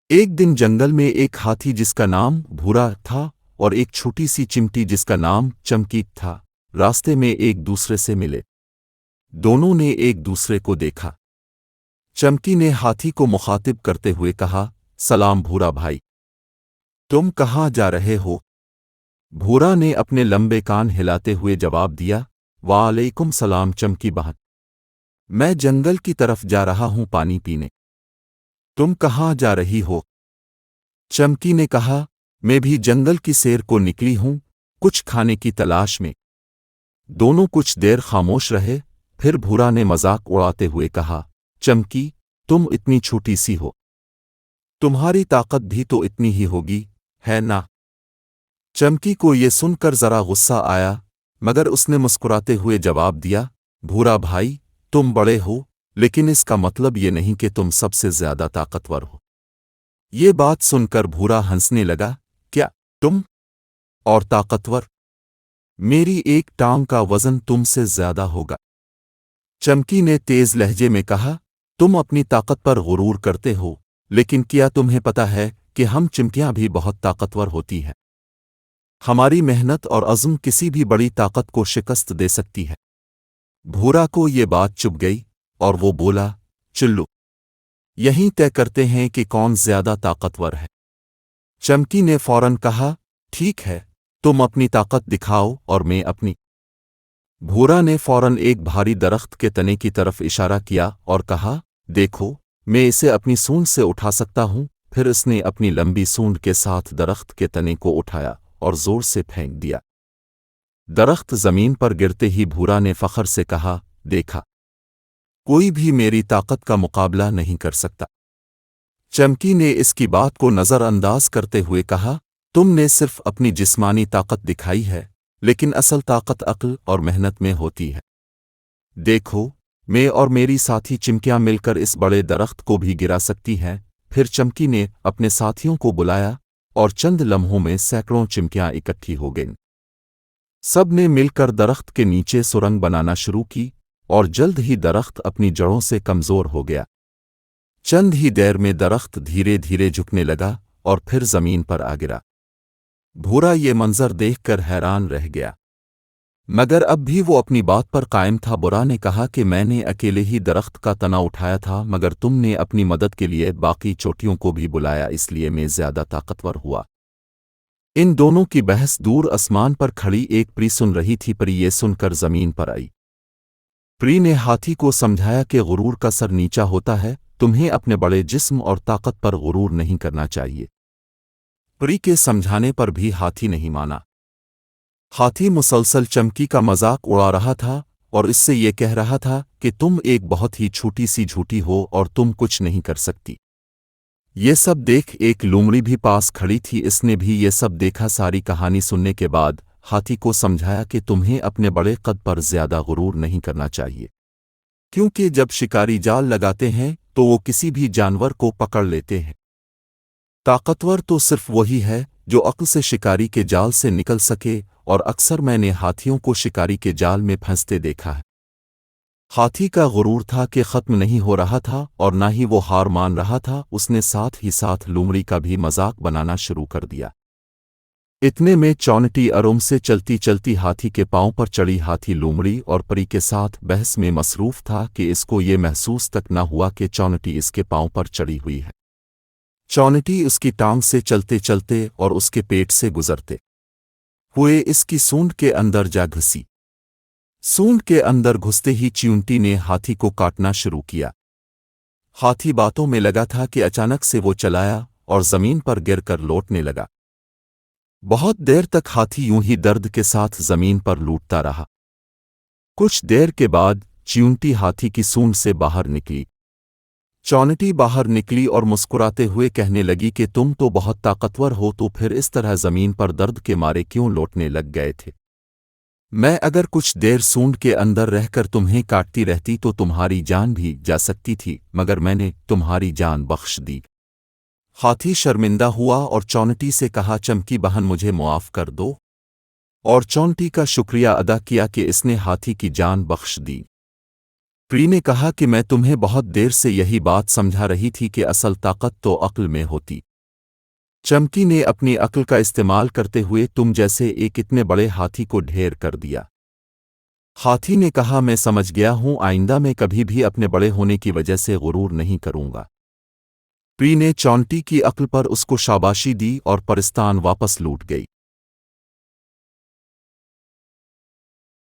ایک دن جنگل میں ایک ہاتھی جس کا نام بھورا تھا اور ایک چھوٹی سی چمٹی جس کا نام چمکی تھا راستے میں ایک دوسرے سے ملے۔ دونوں نے ایک دوسرے کو دیکھا۔ چمکی نے ہاتھی کو مخاطب کرتے ہوئے کہا، سلام بھورا بھائی، تم کہاں جا رہے ہو؟ بھورا نے اپنے لمبے کان ہلاتے ہوئے جواب دیا، وعلیکم سلام چمکی بہن، میں جنگل کی طرف جا رہا ہوں پانی پینے۔ تم کہاں جا رہی ہو؟ چمکی نے کہا، میں بھی جنگل کی سیر کو نکلی ہوں، کچھ کھانے کی تلاش میں۔ دونوں کچھ دیر خاموش رہے، پھر بھورا نے مذاق اڑاتے ہوئے کہا، چمکی تم اتنی چھوٹی سی ہو، تمہاری طاقت بھی تو اتنی ہی ہوگی، ہے نا؟ چمکی کو یہ سن کر ذرا غصہ آیا، مگر اس نے مسکراتے ہوئے جواب دیا، بھورا بھائی تم بڑے ہو، لیکن اس کا مطلب یہ نہیں کہ تم سب سے زیادہ طاقتور ہو۔ یہ بات سن کر بھورا ہنسنے لگا، کیا تم اور طاقتور؟ میری ایک ٹانگ کا وزن تم سے زیادہ ہوگا۔ چمکی نے تیز لہجے میں کہا، تم اپنی طاقت پر غرور کرتے ہو، لیکن کیا تمہیں پتہ ہے کہ ہم چمکیاں بھی بہت طاقتور ہوتی ہیں؟ ہماری محنت اور عزم کسی بھی بڑی طاقت کو شکست دے سکتی ہے۔ بھورا کو یہ بات چبھ گئی اور وہ بولا، چلو یہیں طے کرتے ہیں کہ کون زیادہ طاقتور ہے۔ چمکی نے فوراً کہا، ٹھیک ہے، تم اپنی طاقت دکھاؤ اور میں اپنی۔ بھورا نے فوراً ایک بھاری درخت کے تنے کی طرف اشارہ کیا اور کہا، دیکھو میں اسے اپنی سونڈ سے اٹھا سکتا ہوں۔ پھر اس نے اپنی لمبی سونڈ کے ساتھ درخت کے تنے کو اٹھایا اور زور سے پھینک دیا۔ درخت زمین پر گرتے ہی بھورا نے فخر سے کہا، دیکھا، کوئی بھی میری طاقت کا مقابلہ نہیں کر سکتا۔ چمکی نے اس کی بات کو نظر انداز کرتے ہوئے کہا، تم نے صرف اپنی جسمانی طاقت دکھائی ہے، لیکن اصل طاقت عقل اور محنت میں ہوتی ہے۔ دیکھو میں اور میری ساتھی چمکیاں مل کر اس بڑے درخت کو بھی گرا سکتی ہیں۔ پھر چمکی نے اپنے ساتھیوں کو بلایا اور چند لمحوں میں سینکڑوں چمکیاں اکٹھی ہو گئیں۔ سب نے مل کر درخت کے نیچے سرنگ بنانا شروع کی اور جلد ہی درخت اپنی جڑوں سے کمزور ہو گیا۔ چند ہی دیر میں درخت دھیرے دھیرے جھکنے لگا اور پھر زمین پر آ گرا۔ بھورا یہ منظر دیکھ کر حیران رہ گیا، مگر اب بھی وہ اپنی بات پر قائم تھا۔ بھورا نے کہا کہ میں نے اکیلے ہی درخت کا تنا اٹھایا تھا، مگر تم نے اپنی مدد کے لیے باقی چوٹیوں کو بھی بلایا، اس لیے میں زیادہ طاقتور ہوا۔ ان دونوں کی بحث دور آسمان پر کھڑی ایک پری سن رہی تھی۔ پری یہ سن کر زمین پر آئی۔ پری نے ہاتھی کو سمجھایا کہ غرور کا سر نیچا ہوتا ہے، تمہیں اپنے بڑے جسم اور طاقت پر غرور نہیں کرنا چاہیے۔ پری کے سمجھانے پر بھی ہاتھی نہیں مانا۔ ہاتھی مسلسل چمکی کا مذاق اڑا رہا تھا اور اس سے یہ کہہ رہا تھا کہ تم ایک بہت ہی چھوٹی سی جھوٹی ہو اور تم کچھ نہیں کر سکتی۔ یہ سب دیکھ ایک لومڑی بھی پاس کھڑی تھی، اس نے بھی یہ سب دیکھا۔ ساری کہانی سننے کے بعد ہاتھی کو سمجھایا کہ تمہیں اپنے بڑے قد پر زیادہ غرور نہیں کرنا چاہیے، کیونکہ جب شکاری جال لگاتے ہیں تو وہ کسی بھی جانور کو پکڑ لیتے ہیں۔ طاقتور تو صرف وہی ہے جو عقل سے شکاری کے جال سے نکل سکے، اور اکثر میں نے ہاتھیوں کو شکاری کے جال میں پھنستے دیکھا ہے۔ ہاتھی کا غرور تھا کہ ختم نہیں ہو رہا تھا اور نہ ہی وہ ہار مان رہا تھا، اس نے ساتھ ہی ساتھ لومڑی کا بھی مذاق بنانا شروع کر دیا۔ اتنے میں چونٹی آرام سے چلتی چلتی ہاتھی کے پاؤں پر چڑھی۔ ہاتھی لومڑی اور پری کے ساتھ بحث میں مصروف تھا کہ اس کو یہ محسوس تک نہ ہوا کہ چونٹی اس کے پاؤں پر چڑھی ہوئی ہے۔ چونٹی اس کی ٹانگ سے چلتے چلتے اور اس کے پیٹ سے گزرتے ہوئے اس کی سونڈ کے اندر جا گھسی۔ سونڈ کے اندر گھستے ہی چیونٹی نے ہاتھی کو کاٹنا شروع کیا۔ ہاتھی باتوں میں لگا تھا کہ اچانک سے وہ چلایا اور زمین پر گر کر لوٹنے لگا۔ بہت دیر تک ہاتھی یوں ہی درد کے ساتھ زمین پر لوٹتا رہا۔ کچھ دیر کے بعد چیونٹی ہاتھی کی سونڈ سے باہر نکلی۔ چونٹی باہر نکلی اور مسکراتے ہوئے کہنے لگی کہ تم تو بہت طاقتور ہو، تو پھر اس طرح زمین پر درد کے مارے کیوں لوٹنے لگ گئے تھے؟ میں اگر کچھ دیر سونڈ کے اندر رہ کر تمہیں کاٹتی رہتی تو تمہاری جان بھی جا سکتی تھی، مگر میں نے تمہاری جان بخش دی۔ ہاتھی شرمندہ ہوا اور چونٹی سے کہا، چمکی بہن مجھے معاف کر دو، اور چونٹی کا شکریہ ادا کیا کہ اس نے ہاتھی کی جان بخش دی۔ پری نے کہا کہ میں تمہیں بہت دیر سے یہی بات سمجھا رہی تھی کہ اصل طاقت تو عقل میں ہوتی۔ چمکی نے اپنی عقل کا استعمال کرتے ہوئے تم جیسے ایک اتنے بڑے ہاتھی کو ڈھیر کر دیا۔ ہاتھی نے کہا میں سمجھ گیا ہوں، آئندہ میں کبھی بھی اپنے بڑے ہونے کی وجہ سے غرور نہیں کروں گا۔ پری نے چونٹی کی عقل پر اس کو شاباشی دی اور پرستان واپس لوٹ گئی۔